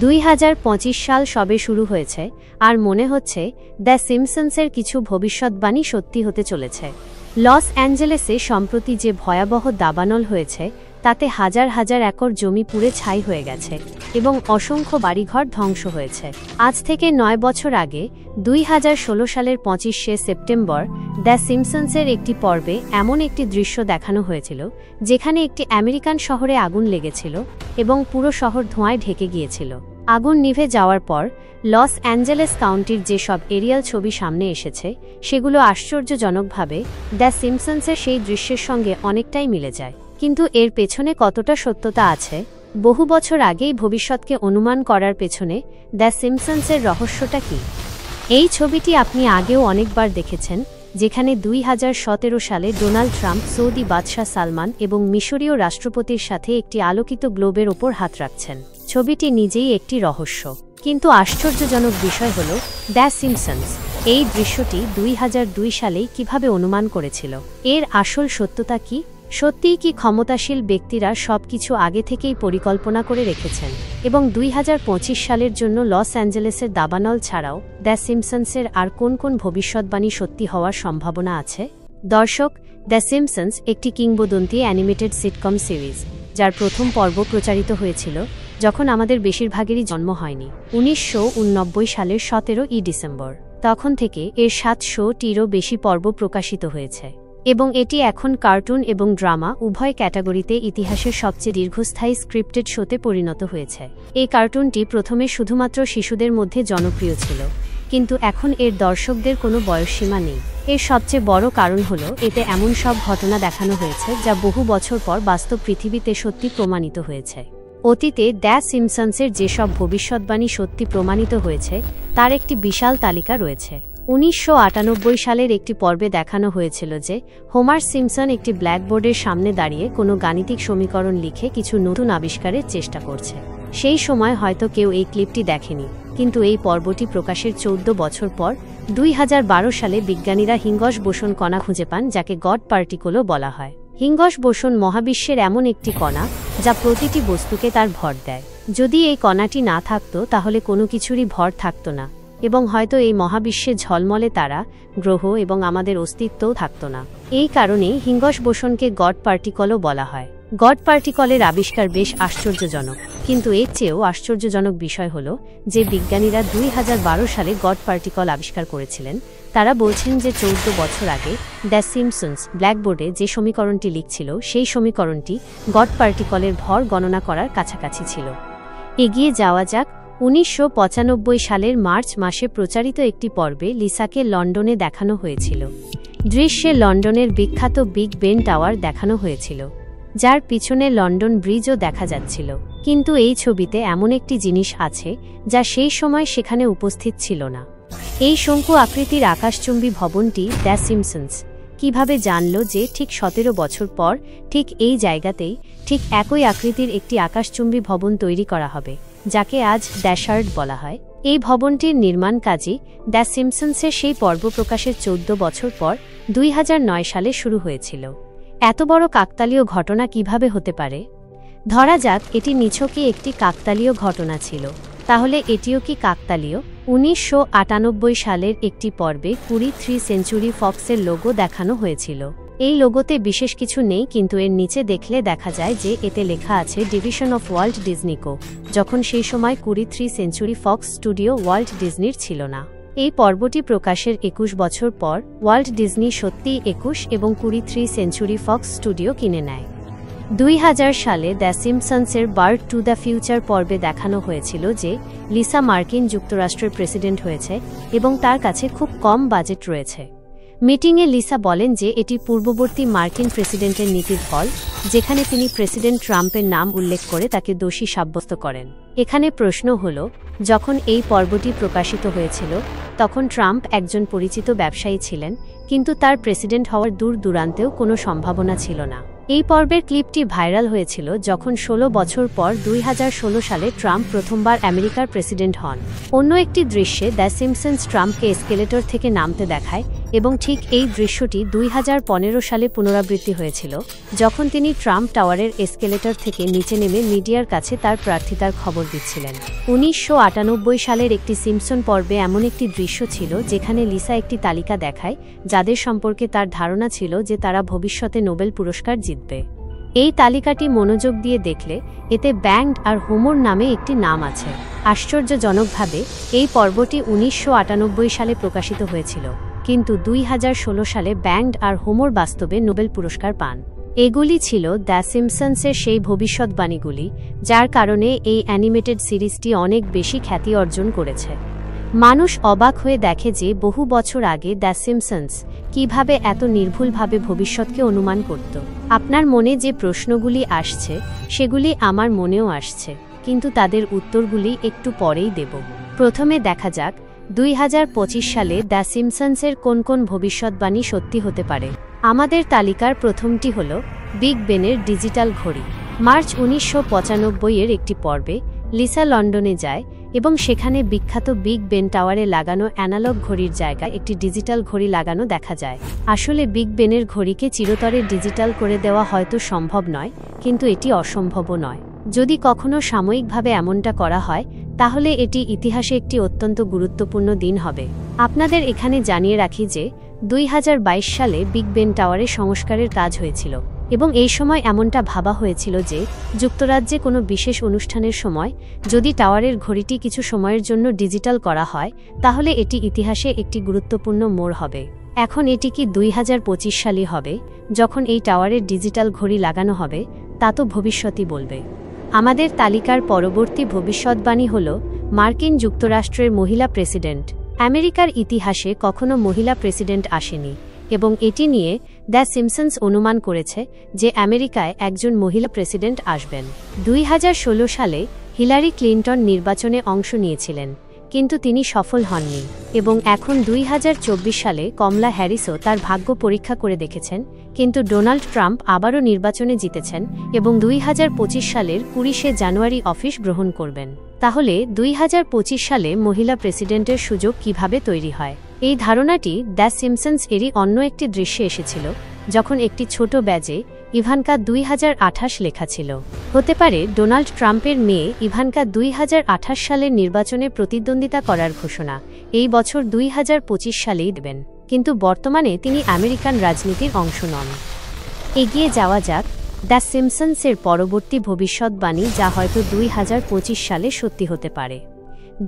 2025 সাল সবে শুরু হয়েছে আর মনে হচ্ছে দ্য সিম্পসনসের কিছু ভবিষ্যৎবাণী সত্যি হতে চলেছে। লস অ্যাঞ্জেলেসে সম্প্রতি যে ভয়াবহ দাবানল হয়েছে তাতে হাজার হাজার একর জমি পুড়ে ছাই হয়ে গেছে এবং অসংখ্য বাড়িঘর ধ্বংস হয়েছে। আজ থেকে 9 বছর আগে 2016 সালের 25শে সেপ্টেম্বর দ্য সিম্পসনসের একটি পর্বে এমন একটি দৃশ্য দেখানো হয়েছিল যেখানে একটি আমেরিকান শহরে আগুন লেগেছিল এবং পুরো শহর ধোঁয়ায় ঢেকে গিয়েছিল। আগুন নিভে যাওয়ার পর লস অ্যাঞ্জেলেস কাউন্টির যেসব এরিয়াল ছবি সামনে এসেছে সেগুলো আশ্চর্যজনকভাবে দ্য সিম্পসনসের সেই দৃশ্যের সঙ্গে অনেকটাই মিলে যায়। কিন্তু এর পেছনে কতটা সত্যতা আছে, বহু বছর আগেই ভবিষ্যৎকে অনুমান করার পেছনে দ্য সিম্পসনসের রহস্যটা কি? এই ছবিটি আপনি আগেও অনেকবার দেখেছেন, যেখানে 2017 সালে ডোনাল্ড ট্রাম্প সৌদি বাদশাহ সালমান এবং মিশরীয় রাষ্ট্রপতির সাথে একটি আলোকিত গ্লোবের ওপর হাত রাখছেন। ছবিটি নিজেই একটি রহস্য, কিন্তু আশ্চর্যজনক বিষয় হল দ্য সিম্পসনস এই দৃশ্যটি 2002 সালেই কিভাবে অনুমান করেছিল। এর আসল সত্যতা কি? সত্যিই কি ক্ষমতাশীল ব্যক্তিরা সবকিছু আগে থেকেই পরিকল্পনা করে রেখেছেন এবং 2025 সালের জন্য লস অ্যাঞ্জেলেসের দাবানল ছাড়াও দ্য সিম্পসনসের আর কোন কোন ভবিষ্যৎবাণী সত্যি হওয়ার সম্ভাবনা আছে? দর্শক, দ্য সিম্পসনস একটি কিংবদন্তি অ্যানিমেটেড সিটকম সিরিজ, যার প্রথম পর্ব প্রচারিত হয়েছিল যখন আমাদের বেশিরভাগেরই জন্ম হয়নি, 1989 সালের 17 ডিসেম্বর। তখন থেকে এর 700টিরও বেশি পর্ব প্রকাশিত হয়েছে এবং এটি এখন কার্টুন এবং ড্রামা উভয় ক্যাটাগরিতে ইতিহাসের সবচেয়ে দীর্ঘস্থায়ী স্ক্রিপ্টেড শোতে পরিণত হয়েছে। এই কার্টুনটি প্রথমে শুধুমাত্র শিশুদের মধ্যে জনপ্রিয় ছিল, কিন্তু এখন এর দর্শকদের কোনো বয়সসীমা নেই। এর সবচেয়ে বড় কারণ হল এতে এমন সব ঘটনা দেখানো হয়েছে যা বহু বছর পর বাস্তব পৃথিবীতে সত্যি প্রমাণিত হয়েছে। অতীতে দ্য সিম্পসনসের যেসব ভবিষ্যৎবাণী সত্যি প্রমাণিত হয়েছে তার একটি বিশাল তালিকা রয়েছে। 1998 সালের একটি পর্বে দেখানো হয়েছিল যে হোমার সিম্পসন একটি ব্ল্যাকবোর্ডের সামনে দাঁড়িয়ে কোনো গাণিতিক সমীকরণ লিখে কিছু নতুন আবিষ্কারের চেষ্টা করছে। সেই সময় হয়তো কেউ এই ক্লিপটি দেখেনি, কিন্তু এই পর্বটি প্রকাশের 14 বছর পর 2012 সালে বিজ্ঞানীরা হিঙ্গস বোসন কণা খুঁজে পান, যাকে গড পার্টিকলও বলা হয়। হিঙ্গস বোসন মহাবিশ্বের এমন একটি কণা যা প্রতিটি বস্তুকে তার ভর দেয়। যদি এই কণাটি না থাকতো তাহলে কোনো কিছুরই ভর থাকতো না এবং হয়তো এই মহাবিশ্বে ঝলমলে তারা, গ্রহ এবং আমাদের অস্তিত্বও থাকত না। এই কারণেই হিঙ্গস বোসনকে গড পার্টিকলও বলা হয়। গড পার্টিকলের আবিষ্কার বেশ আশ্চর্যজনক, কিন্তু এর চেয়েও আশ্চর্যজনক বিষয় হল যে বিজ্ঞানীরা 2012 সালে গড পার্টিকল আবিষ্কার করেছিলেন। তারা বলছেন যে 14 বছর আগে দ্য সিম্পসনস ব্ল্যাকবোর্ডে যে সমীকরণটি লিখছিল সেই সমীকরণটি গড পার্টিকলের ভর গণনা করার কাছাকাছি ছিল। এগিয়ে যাওয়া যাক। 1995 সালের মার্চ মাসে প্রচারিত একটি পর্বে লিসাকে লন্ডনে দেখানো হয়েছিল। দৃশ্যে লন্ডনের বিখ্যাত বিগ বেন টাওয়ার দেখানো হয়েছিল, যার পিছনে লন্ডন ব্রিজও দেখা যাচ্ছিল। কিন্তু এই ছবিতে এমন একটি জিনিস আছে যা সেই সময় সেখানে উপস্থিত ছিল না। এই শঙ্কু আকৃতির আকাশচুম্বী ভবনটি দ্য সিম্পসনস কিভাবে জানল যে ঠিক 17 বছর পর ঠিক এই জায়গাতেই ঠিক একই আকৃতির একটি আকাশচুম্বী ভবন তৈরি করা হবে, যাকে আজ ড্যাশার্ড বলা হয়? এই ভবনটির নির্মাণ কাজই দ্য সিম্পসনসের সেই পর্ব প্রকাশের 14 বছর পর 2009 সালে শুরু হয়েছিল। এত বড় কাকতালীয় ঘটনা কিভাবে হতে পারে? ধরা যাক এটি নিছকই একটি কাকতালীয় ঘটনা ছিল, তাহলে এটিও কি কাকতালীয়? 1998 সালের একটি পর্বে 23 সেঞ্চুরি ফক্সের লোগো দেখানো হয়েছিল। এই লোগোতে বিশেষ কিছু নেই, কিন্তু এর নিচে দেখলে দেখা যায় যে এতে লেখা আছে ডিভিশন অফ ওয়াল্ট ডিজনি কো, যখন সেই সময় 23 সেঞ্চুরি ফক্স স্টুডিও ওয়াল্ট ডিজনির ছিল না। এই পর্বটি প্রকাশের 21 বছর পর ওয়াল্ট ডিজনি সত্যিই 21 এবং 23 সেঞ্চুরি ফক্স স্টুডিও কিনে নেয়। 2000 সালে দ্য সিম্পসনসের বার্ড টু দ্য ফিউচার পর্বে দেখানো হয়েছিল যে লিসা মার্কিন যুক্তরাষ্ট্রের প্রেসিডেন্ট হয়েছে এবং তার কাছে খুব কম বাজেট রয়েছে। মিটিংয়ে লিসা বলেন যে এটি পূর্ববর্তী মার্কিন প্রেসিডেন্টের নীতির ফল, যেখানে তিনি প্রেসিডেন্ট ট্রাম্পের নাম উল্লেখ করে তাকে দোষী সাব্যস্ত করেন। এখানে প্রশ্ন হল, যখন এই পর্বটি প্রকাশিত হয়েছিল তখন ট্রাম্প একজন পরিচিত ব্যবসায়ী ছিলেন, কিন্তু তার প্রেসিডেন্ট হওয়ার দূর দূরান্তেও কোনো সম্ভাবনা ছিল না। এই পর্বের ক্লিপটি ভাইরাল হয়েছিল যখন 16 বছর পর 2016 সালে ট্রাম্প প্রথমবার আমেরিকার প্রেসিডেন্ট হন। অন্য একটি দৃশ্যে দ্য সিম্পসনস ট্রাম্পকে এসকেলেটর থেকে নামতে দেখায় এবং ঠিক এই দৃশ্যটি 2015 সালে পুনরাবৃত্তি হয়েছিল, যখন তিনি ট্রাম্প টাওয়ারের এসকেলেটর থেকে নিচে নেমে মিডিয়ার কাছে তার প্রার্থিতার খবর দিচ্ছিলেন। 1998 সালের একটি সিম্পসন পর্বে এমন একটি দৃশ্য ছিল যেখানে লিসা একটি তালিকা দেখায় যাদের সম্পর্কে তার ধারণা ছিল যে তারা ভবিষ্যতে নোবেল পুরস্কার জিতবে। এই তালিকাটি মনোযোগ দিয়ে দেখলে এতে ব্যাংড আর হোমর নামে একটি নাম আছে। আশ্চর্যজনকভাবে এই পর্বটি 1998 সালে প্রকাশিত হয়েছিল, কিন্তু 2016 সালে ব্যাংড আর হোমর বাস্তবে নোবেল পুরস্কার পান। এগুলি ছিল দ্য সিম্পসন্সের সেই ভবিষ্যৎবাণীগুলি যার কারণে এই অ্যানিমেটেড সিরিজটি অনেক বেশি খ্যাতি অর্জন করেছে। মানুষ অবাক হয়ে দেখে যে বহু বছর আগে দ্য সিম্পসন্স কিভাবে এত নির্ভুলভাবে ভবিষ্যৎকে অনুমান করত। আপনার মনে যে প্রশ্নগুলি আসছে সেগুলি আমার মনেও আসছে, কিন্তু তাদের উত্তরগুলি একটু পরেই দেব। প্রথমে দেখা যাক 2025 সালে দ্য সিম্পসন্সের কোন কোন ভবিষ্যৎবাণী সত্যি হতে পারে। আমাদের তালিকার প্রথমটি হল বিগ বেনের ডিজিটাল ঘড়ি। মার্চ 1995 একটি পর্বে লিসা লন্ডনে যায় এবং সেখানে বিখ্যাত বিগ বেন টাওয়ারে লাগানো অ্যানালগ ঘড়ির জায়গায় একটি ডিজিটাল ঘড়ি লাগানো দেখা যায়। আসলে বিগ বেনের ঘড়িকে চিরতরে ডিজিটাল করে দেওয়া হয়তো সম্ভব নয়, কিন্তু এটি অসম্ভবও নয়। যদি কখনো সাময়িকভাবে এমনটা করা হয় তাহলে এটি ইতিহাসে একটি অত্যন্ত গুরুত্বপূর্ণ দিন হবে। আপনাদের এখানে জানিয়ে রাখি যে 2022 সালে বিগ বেন টাওয়ারে সংস্কারের কাজ হয়েছিল এবং এই সময় এমনটা ভাবা হয়েছিল যে যুক্তরাজ্যে কোনো বিশেষ অনুষ্ঠানের সময় যদি টাওয়ারের ঘড়িটি কিছু সময়ের জন্য ডিজিটাল করা হয় তাহলে এটি ইতিহাসে একটি গুরুত্বপূর্ণ মোড় হবে। এখন এটি কি 2025 সালই হবে যখন এই টাওয়ারের ডিজিটাল ঘড়ি লাগানো হবে, তা তো ভবিষ্যতই বলবে। আমাদের তালিকার পরবর্তী ভবিষ্যৎবাণী হল মার্কিন যুক্তরাষ্ট্রের মহিলা প্রেসিডেন্ট। আমেরিকার ইতিহাসে কখনো মহিলা প্রেসিডেন্ট আসেনি এবং এটি নিয়ে দ্য সিম্পসন্স অনুমান করেছে যে আমেরিকায় একজন মহিলা প্রেসিডেন্ট আসবেন। 2016 সালে হিলারি ক্লিন্টন নির্বাচনে অংশ নিয়েছিলেন, কিন্তু তিনি সফল হননি এবং এখন 2024 সালে কমলা হ্যারিসও তার ভাগ্য পরীক্ষা করে দেখেছেন, কিন্তু ডোনাল্ড ট্রাম্প আবারও নির্বাচনে জিতেছেন এবং 2025 সালের 20 জানুয়ারি অফিস গ্রহণ করবেন। তাহলে 2025 সালে মহিলা প্রেসিডেন্টের সুযোগ কিভাবে তৈরি হয়? এই ধারণাটি দ্য সিম্পসন্স এরই অন্য একটি দৃশ্যে এসেছিল, যখন একটি ছোট ব্যাজে ইভানকা 2028 লেখা ছিল। হতে পারে ডোনাল্ড ট্রাম্পের মেয়ে ইভানকা 2028 সালের নির্বাচনে প্রতিদ্বন্দ্বিতা করার ঘোষণা এই বছর 2025 সালেই দেবেন, কিন্তু বর্তমানে তিনি আমেরিকান রাজনীতির অংশ নন। এগিয়ে যাওয়া যাক দ্য সিম্পসন্সের পরবর্তী ভবিষ্যৎবাণী, যা হয়তো 2025 সালে সত্যি হতে পারে।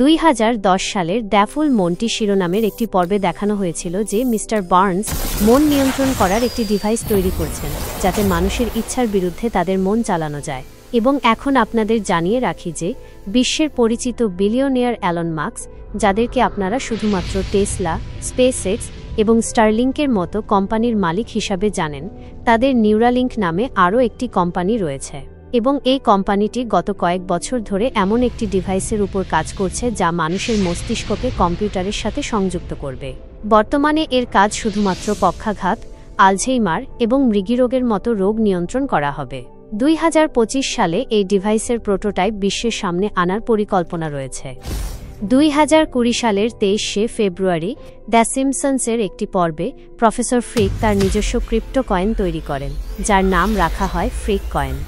2010 সালের ড্যাফুল মনটি শিরোনামের একটি পর্বে দেখানো হয়েছিল যে মিস্টার বার্নস মন নিয়ন্ত্রণ করার একটি ডিভাইস তৈরি করছেন যাতে মানুষের ইচ্ছার বিরুদ্ধে তাদের মন চালানো যায়। এবং এখন আপনাদের জানিয়ে রাখি যে বিশ্বের পরিচিত বিলিয়নিয়ার অ্যালন মাস্ক, যাদেরকে আপনারা শুধুমাত্র টেসলা, স্পেসএক্স এবং স্টারলিংকের মতো কোম্পানির মালিক হিসাবে জানেন, তাদের নিউরালিংক নামে আরও একটি কোম্পানি রয়েছে এবং এই কোম্পানিটি গত কয়েক বছর ধরে এমন একটি ডিভাইসের উপর কাজ করছে যা মানুষের মস্তিষ্ককে কম্পিউটারের সাথে সংযুক্ত করবে। বর্তমানে এর কাজ শুধুমাত্র পক্ষাঘাত, আলঝেইমার এবং মৃগীরোগের মতো রোগ নিয়ন্ত্রণ করা হবে। 2025 সালে এই ডিভাইসের প্রোটোটাইপ বিশ্বের সামনে আনার পরিকল্পনা রয়েছে। 2020 সালের 23 ফেব্রুয়ারি দ্য সিম্পসন্সের একটি পর্বে প্রফেসর ফ্রিক তার নিজস্ব ক্রিপ্টো কয়েন তৈরি করেন, যার নাম রাখা হয় ফ্রিক কয়েন।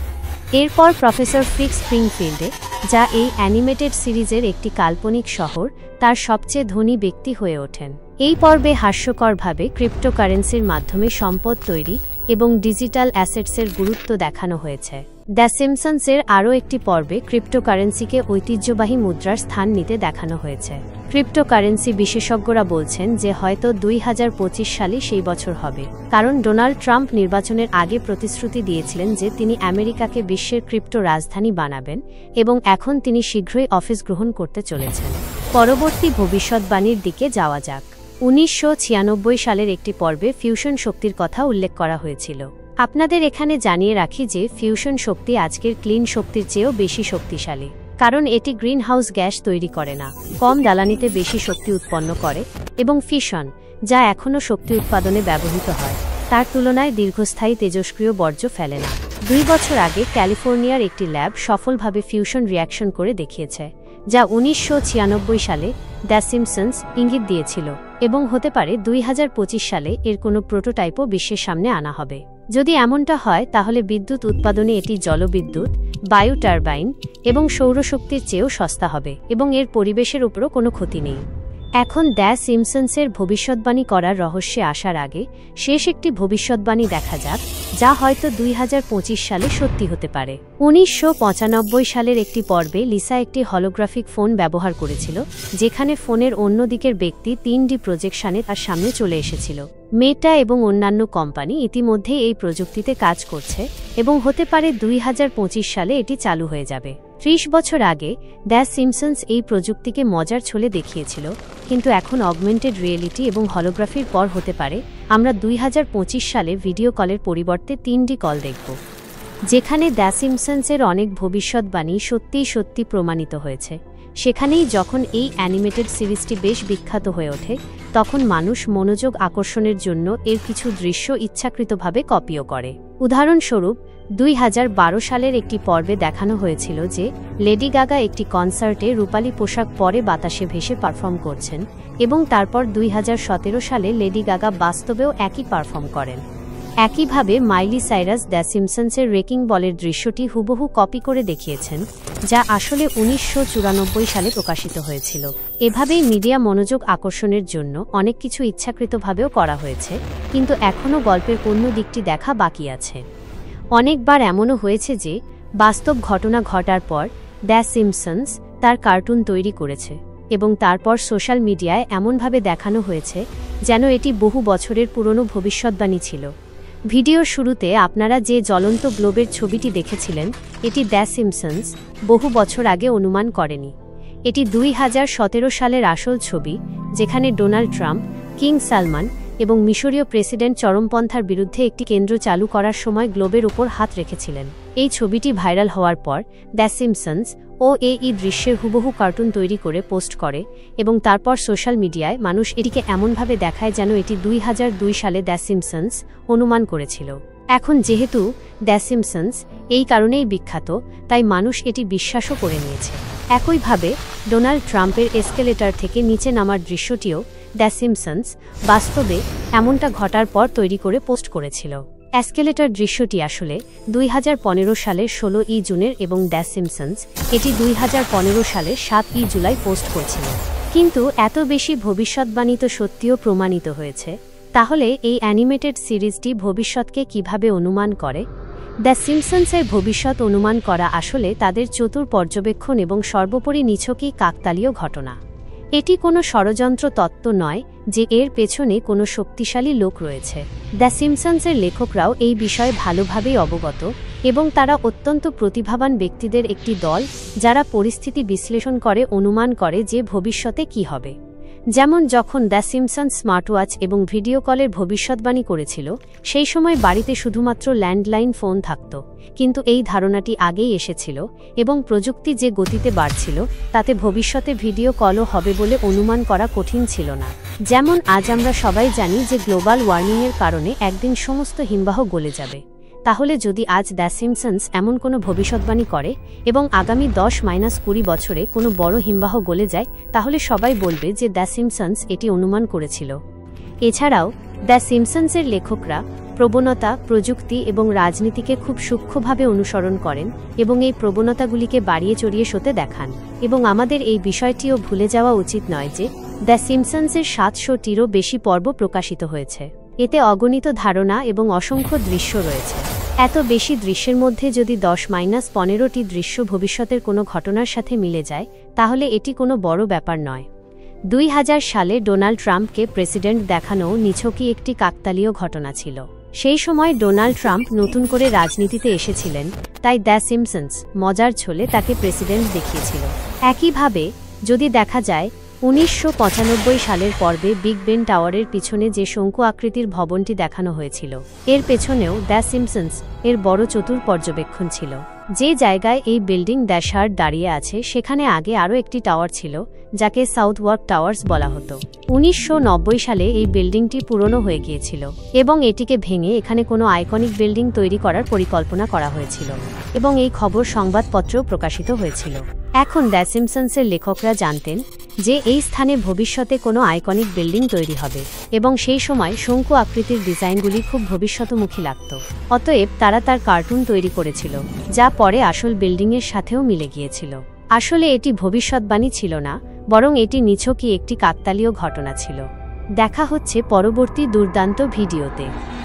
এরপর প্রফেসর ফ্রিক স্প্রিংফিল্ডে, যা এই অ্যানিমেটেড সিরিজের একটি কাল্পনিক শহর, তার সবচেয়ে ধনী ব্যক্তি হয়ে ওঠেন। এই পর্বে হাস্যকরভাবে ক্রিপ্টোকারেন্সির মাধ্যমে সম্পদ তৈরি এবং ডিজিটাল অ্যাসেটসের গুরুত্ব দেখানো হয়েছে। দ্য সিম্পসন্সের আরও একটি পর্বে ক্রিপ্টোকারেন্সিকে ঐতিহ্যবাহী মুদ্রার স্থান নিতে দেখানো হয়েছে। ক্রিপ্টোকারেন্সি বিশেষজ্ঞরা বলছেন যে হয়তো 2025 সালই সেই বছর হবে, কারণ ডোনাল্ড ট্রাম্প নির্বাচনের আগে প্রতিশ্রুতি দিয়েছিলেন যে তিনি আমেরিকাকে বিশ্বের ক্রিপ্টো রাজধানী বানাবেন এবং এখন তিনি শীঘ্রই অফিস গ্রহণ করতে চলেছেন। পরবর্তী ভবিষ্যৎবাণীর দিকে যাওয়া যাক। 1996 সালের একটি পর্বে ফিউশন শক্তির কথা উল্লেখ করা হয়েছিল। আপনাদের এখানে জানিয়ে রাখি যে ফিউশন শক্তি আজকের ক্লিন শক্তির চেয়েও বেশি শক্তিশালী, কারণ এটি গ্রিনহাউস গ্যাস তৈরি করে না, কম জ্বালানিতে বেশি শক্তি উৎপন্ন করে এবং ফিশন, যা এখনও শক্তি উৎপাদনে ব্যবহৃত হয়, তার তুলনায় দীর্ঘস্থায়ী তেজস্ক্রিয় বর্জ্য ফেলে না। 2 বছর আগে ক্যালিফোর্নিয়ার একটি ল্যাব সফলভাবে ফিউশন রিঅ্যাকশন করে দেখিয়েছে, যা 1996 সালে দ্য সিম্পসনস ইঙ্গিত দিয়েছিল, এবং হতে পারে 2025 সালে এর কোনো প্রোটোটাইপও বিশ্বের সামনে আনা হবে। যদি এমনটা হয় তাহলে বিদ্যুৎ উৎপাদনে এটি জলবিদ্যুৎ, বায়ু টারবাইন এবং সৌরশক্তির চেয়েও সস্তা হবে, এবং এর পরিবেশের উপরও কোনো ক্ষতি নেই। এখন দ্য সিম্পসনসের ভবিষ্যৎবাণী করার রহস্যে আসার আগে শেষ একটি ভবিষ্যৎবাণী দেখা যাক, যা হয়তো 2025 সালে সত্যি হতে পারে। 1995 সালের একটি পর্বে লিসা একটি হলোগ্রাফিক ফোন ব্যবহার করেছিল, যেখানে ফোনের অন্য দিকের ব্যক্তি 3D প্রজেকশনে তার সামনে চলে এসেছিল। মেটা এবং অন্যান্য কোম্পানি ইতিমধ্যে এই প্রযুক্তিতে কাজ করছে, এবং হতে পারে 2025 সালে এটি চালু হয়ে যাবে। 30 বছর আগে দ্য সিম্পসনস এই প্রযুক্তিকে মজার ছলে দেখিয়েছিল, কিন্তু এখন অগমেন্টেড রিয়েলিটি এবং হলোগ্রাফির পর হতে পারে আমরা 2025 সালে ভিডিও কলের পরিবর্তে 3D কল দেখব, যেখানে দ্য সিম্পসনসের অনেক ভবিষ্যৎবাণী সত্যি প্রমাণিত হয়েছে। সেখানেই যখন এই অ্যানিমেটেড সিরিজটি বেশ বিখ্যাত হয়ে ওঠে, তখন মানুষ মনোযোগ আকর্ষণের জন্য এর কিছু দৃশ্য ইচ্ছাকৃতভাবে কপিও করে। উদাহরণস্বরূপ 2012 সালের একটি পর্বে দেখানো হয়েছিল যে লেডি গাগা একটি কনসার্টে রূপালী পোশাক পরে বাতাসে ভেসে পারফর্ম করছেন, এবং তারপর 2017 সালে লেডি গাগা বাস্তবেও একই পারফর্ম করেন। একইভাবে মাইলি সাইরাস দ্য সিম্পসনসের রেকিং বলের দৃশ্যটি হুবহু কপি করে দেখিয়েছেন, যা আসলে 1994 সালে প্রকাশিত হয়েছিল। এভাবেই মিডিয়া মনোযোগ আকর্ষণের জন্য অনেক কিছু ইচ্ছাকৃতভাবেও করা হয়েছে, কিন্তু এখনও গল্পের অন্য দিকটি দেখা বাকি আছে। অনেকবার এমনও হয়েছে যে বাস্তব ঘটনা ঘটার পর দ্য সিম্পসনস তার কার্টুন তৈরি করেছে, এবং তারপর সোশ্যাল মিডিয়ায় এমনভাবে দেখানো হয়েছে যেন এটি বহু বছরের পুরনো ভবিষ্যৎবাণী ছিল। ভিডিওর শুরুতে আপনারা যে জ্বলন্ত গ্লোবের ছবিটি দেখেছিলেন, এটি দ্য সিম্পসনস বহু বছর আগে অনুমান করেনি। এটি 2017 সালের আসল ছবি, যেখানে ডোনাল্ড ট্রাম্প, কিং সালমান এবং মিশরীয় প্রেসিডেন্ট চরমপন্থার বিরুদ্ধে একটি কেন্দ্র চালু করার সময় গ্লোবের উপর হাত রেখেছিলেন। এই ছবিটি ভাইরাল হওয়ার পর দ্য সিম্পসনস এই দৃশ্যের হুবহু কার্টুন তৈরি করে পোস্ট করে, এবং তারপর সোশ্যাল মিডিয়ায় মানুষ এটিকে এমনভাবে দেখায় যেন এটি 2002 সালে দ্য সিম্পসনস অনুমান করেছিল। এখন যেহেতু দ্য সিম্পসনস এই কারণেই বিখ্যাত, তাই মানুষ এটি বিশ্বাসও করে নিয়েছে। একইভাবে ডোনাল্ড ট্রাম্পের এসকেলেটর থেকে নিচে নামার দৃশ্যটিও দ্য সিম্পসনস বাস্তবে এমনটা ঘটার পর তৈরি করে পোস্ট করেছিল। এসকেলেটর দৃশ্যটি আসলে 2015 সালের 16 জুনের, এবং দ্য সিম্পসনস এটি 2015 সালের 7 জুলাই পোস্ট করেছিল। কিন্তু এত বেশি ভবিষ্যৎবাণী তো সত্যিও প্রমাণিত হয়েছে, তাহলে এই অ্যানিমেটেড সিরিজটি ভবিষ্যৎকে কিভাবে অনুমান করে? দ্য সিম্পসনসের ভবিষ্যৎ অনুমান করা আসলে তাদের চতুর পর্যবেক্ষণ এবং সর্বোপরি নিছকই কাকতালীয় ঘটনা। এটি কোনো ষড়যন্ত্র তত্ত্ব নয় যে এর পেছনে কোনো শক্তিশালী লোক রয়েছে। দ্য সিম্পসনসের লেখকরাও এই বিষয়ে ভালোভাবেই অবগত, এবং তারা অত্যন্ত প্রতিভাবান ব্যক্তিদের একটি দল, যারা পরিস্থিতি বিশ্লেষণ করে অনুমান করে যে ভবিষ্যতে কি হবে। যেমন যখন দ্য সিম্পসনস স্মার্টওয়াচ এবং ভিডিও কলের ভবিষ্যৎবাণী করেছিল, সেই সময় বাড়িতে শুধুমাত্র ল্যান্ডলাইন ফোন থাকত, কিন্তু এই ধারণাটি আগেই এসেছিল, এবং প্রযুক্তি যে গতিতে বাড়ছিল তাতে ভবিষ্যতে ভিডিও কলও হবে বলে অনুমান করা কঠিন ছিল না। যেমন আজ আমরা সবাই জানি যে গ্লোবাল ওয়ার্মিংয়ের কারণে একদিন সমস্ত হিমবাহ গলে যাবে। তাহলে যদি আজ দ্য সিম্পসনস এমন কোনো ভবিষ্যৎবাণী করে এবং আগামী 10-20 বছরে কোনো বড় হিমবাহ গলে যায়, তাহলে সবাই বলবে যে দ্য সিম্পসনস এটি অনুমান করেছিল। এছাড়াও দ্য সিম্পসনসের লেখকরা প্রবণতা, প্রযুক্তি এবং রাজনীতিকে খুব সূক্ষ্মভাবে অনুসরণ করেন, এবং এই প্রবণতাগুলিকে বাড়িয়ে চড়িয়ে শোতে দেখান। এবং আমাদের এই বিষয়টিও ভুলে যাওয়া উচিত নয় যে দ্য সিম্পসনসের 700টিরও বেশি পর্ব প্রকাশিত হয়েছে। এতে অগণিত ধারণা এবং অসংখ্য দৃশ্য রয়েছে। এত বেশি দৃশ্যের মধ্যে যদি 10-15টি দৃশ্য ভবিষ্যতের কোনো ঘটনার সাথে মিলে যায়, তাহলে এটি কোনো বড় ব্যাপার নয়। 2000 সালে ডোনাল্ড ট্রাম্পকে প্রেসিডেন্ট দেখানো নিছকই একটি কাকতালীয় ঘটনা ছিল। সেই সময় ডোনাল্ড ট্রাম্প নতুন করে রাজনীতিতে এসেছিলেন, তাই দ্য সিম্পসনস মজার ছলে তাকে প্রেসিডেন্ট দেখিয়েছিল। একইভাবে যদি দেখা যায় 1995 সালের পর্বে বিগ বেন টাওয়ারের পিছনে যে শঙ্কু আকৃতির ভবনটি দেখানো হয়েছিল, এর পেছনেও দ্য সিম্পসনস এর বড় চতুর পর্যবেক্ষণ ছিল। যে জায়গায় এই বিল্ডিং ড্যাশার্ড দাঁড়িয়ে আছে সেখানে আগে আরও একটি টাওয়ার ছিল, যাকে সাউথ ওয়ার্ক টাওয়ার্স বলা হতো। 1990 সালে এই বিল্ডিংটি পুরনো হয়ে গিয়েছিল এবং এটিকে ভেঙে এখানে কোনো আইকনিক বিল্ডিং তৈরি করার পরিকল্পনা করা হয়েছিল এবং এই খবর সংবাদপত্রেও প্রকাশিত হয়েছিল। এখন দ্য সিম্পসন্সের লেখকরা জানতেন যে এই স্থানে ভবিষ্যতে কোনো আইকনিক বিল্ডিং তৈরি হবে এবং সেই সময় শঙ্কু আকৃতির ডিজাইনগুলি খুব ভবিষ্যৎমুখী লাগত। অতএব তারা তার কার্টুন তৈরি করেছিল, যা পরে আসল বিল্ডিংয়ের সাথেও মিলে গিয়েছিল। আসলে এটি ভবিষ্যৎবাণী ছিল না, বরং এটি নিছকই একটি কাকতালীয় ঘটনা ছিল। দেখা হচ্ছে পরবর্তী দুর্দান্ত ভিডিওতে।